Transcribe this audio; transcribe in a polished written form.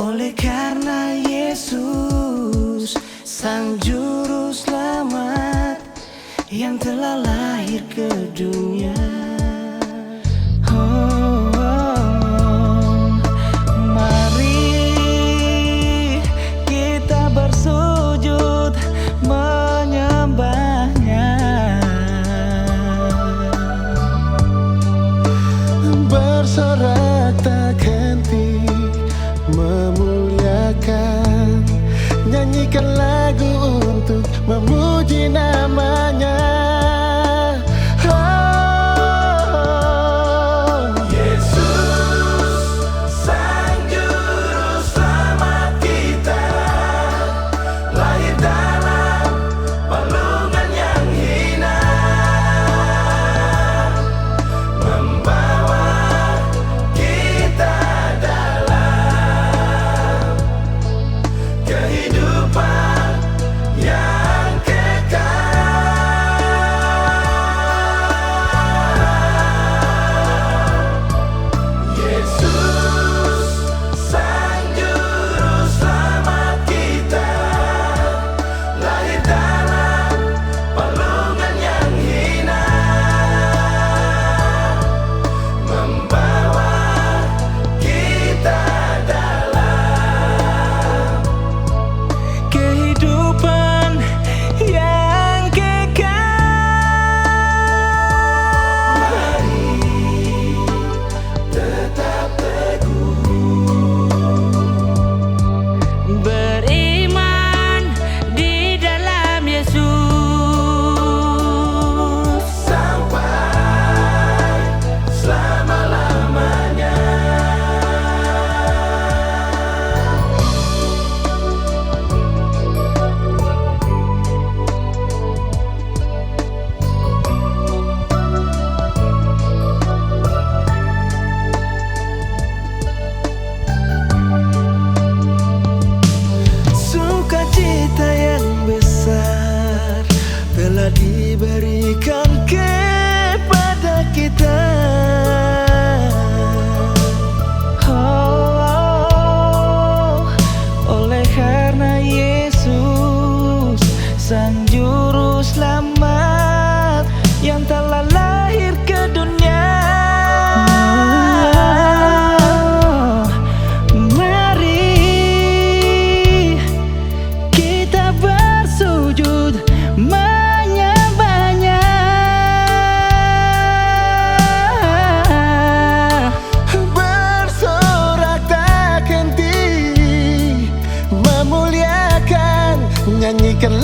Oleh karena Yesus, Sang Juru Selamat yang telah lahir ke dunia. Mari kita bersujud menyembahnya, bersorak tak henti memuliakan, nyanyikan lagu untuk memuji namanya. Yesus, Sang Juru Selamat kita, lahir dalam palungan yang hina, membawa kita dalam kehidupan yang kekal. Yesus, Sang Juru Selamat kita, lahir dalam palungan yang hina, membawa kita dalam kehidupan yang kekal. Mari tetap teguh beriman di dalam Yesus sampai selama-lamanya. Sukacita yang besar telah diberikan kepada kita. Oleh karena Yesus, Sang Juru Selamat yang telah lahir ke dunia. Mari kita bersujud menyembahnya, bersorak tak henti memuliakan, nyanyikan